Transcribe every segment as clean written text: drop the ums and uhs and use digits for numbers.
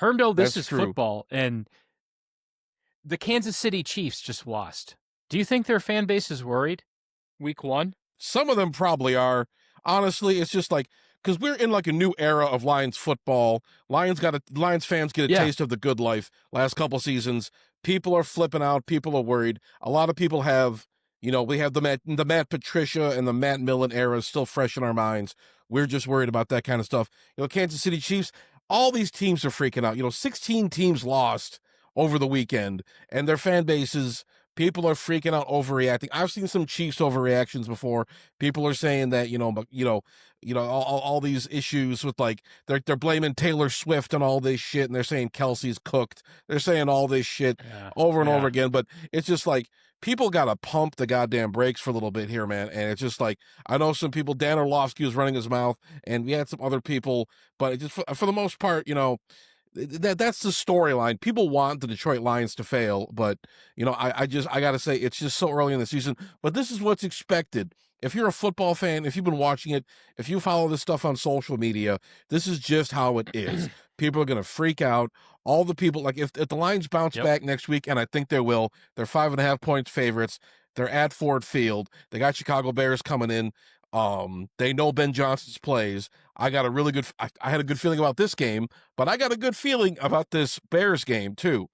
Hermdo, this That's is true. football, and the Kansas City Chiefs just lost. Do you think their fan base is worried? Week 1? Some of them probably are. Honestly, it's just like, because we're in like a new era of Lions football. Lions fans get a Yeah. taste of the good life last couple seasons. People are flipping out. People are worried. A lot of people have, we have the Matt Patricia and the Matt Millen era still fresh in our minds. We're just worried about that kind of stuff. Kansas City Chiefs, all these teams are freaking out. 16 teams lost over the weekend, and their fan bases, people are freaking out, overreacting. I've seen some Chiefs overreactions before. People are saying that all these issues with, like, they're blaming Taylor Swift and all this shit, and they're saying Kelsey's cooked. They're saying all this shit over and over again, but it's just like people gotta pump the goddamn brakes for a little bit here, man. And it's just like, I know some people. Dan Orlovsky was running his mouth, and we had some other people, but it just for the most part, that's the storyline. People want the Detroit Lions to fail, but I gotta say, it's just so early in the season. But this is what's expected. If you're a football fan, if you've been watching it, if you follow this stuff on social media, this is just how it is. People are gonna freak out. All the people, like, if the Lions bounce back next week, and I think they will, they're 5.5 points favorites. They're at Ford Field. They got Chicago Bears coming in. They know Ben Johnson's plays. I had a good feeling about this game, but I got a good feeling about this Bears game too.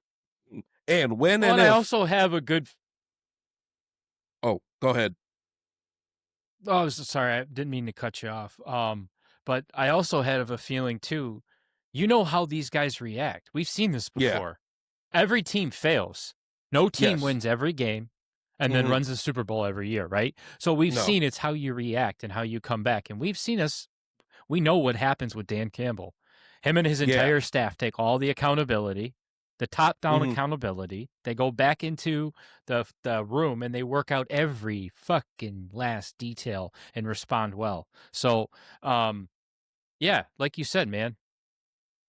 And when and I if, also have a good. oh, go ahead. Oh, sorry, I didn't mean to cut you off. But I also have a feeling too. You know how these guys react. We've seen this before. Yeah. Every team fails. No team Yes. wins every game and then runs the Super Bowl every year, right? So we've seen it's how you react and how you come back. And we know what happens with Dan Campbell. Him and his entire staff take all the accountability, the top-down accountability. They go back into the room and they work out every fucking last detail and respond well. So, like you said, man,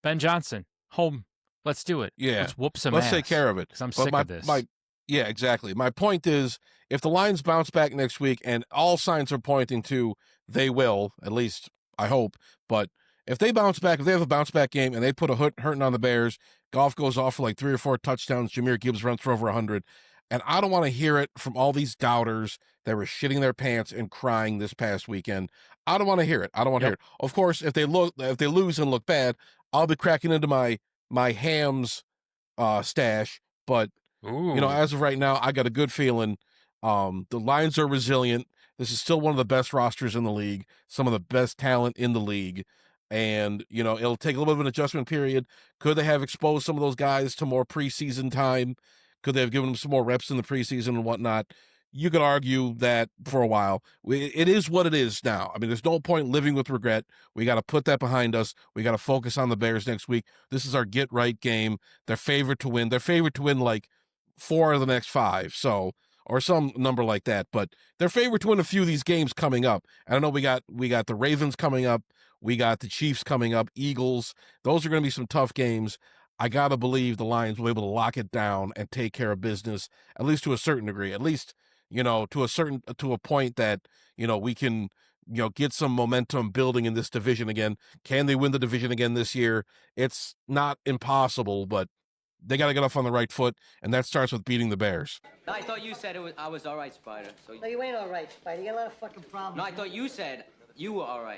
Ben Johnson, home. Let's do it. Yeah. Let's whoop some Let's ass. take care of it. Because I'm sick of this. Yeah, exactly. My point is, if the Lions bounce back next week, and all signs are pointing to they will, at least I hope, but if they bounce back, if they have a bounce back game and they put a hurting on the Bears, Goff goes off for like 3 or 4 touchdowns, Jahmyr Gibbs runs for over 100, and I don't want to hear it from all these doubters that were shitting their pants and crying this past weekend. I don't want to hear it. I don't want to hear it. Of course, if they lose and look bad, I'll be cracking into my hams stash, but as of right now, I got a good feeling. The Lions are resilient. This is still one of the best rosters in the league, some of the best talent in the league, and it'll take a little bit of an adjustment period. Could they have exposed some of those guys to more preseason time? Could they have given them some more reps in the preseason and whatnot? You could argue that for a while. It is what it is now. I mean, there's no point living with regret. We got to put that behind us. We got to focus on the Bears next week. This is our get right game. They're favored to win. They're favored to win like 4 of the next 5, or some number like that. But they're favored to win a few of these games coming up. And I know we got the Ravens coming up. We got the Chiefs coming up, Eagles. Those are going to be some tough games. I got to believe the Lions will be able to lock it down and take care of business, at least to a certain degree, at least, to a point that, we can, get some momentum building in this division again. Can they win the division again this year? It's not impossible, but they got to get off on the right foot, and that starts with beating the Bears. No, I thought you said I was all right, Spider. No, you ain't all right, Spider. You got a lot of fucking problems. No, I thought you said you were all right.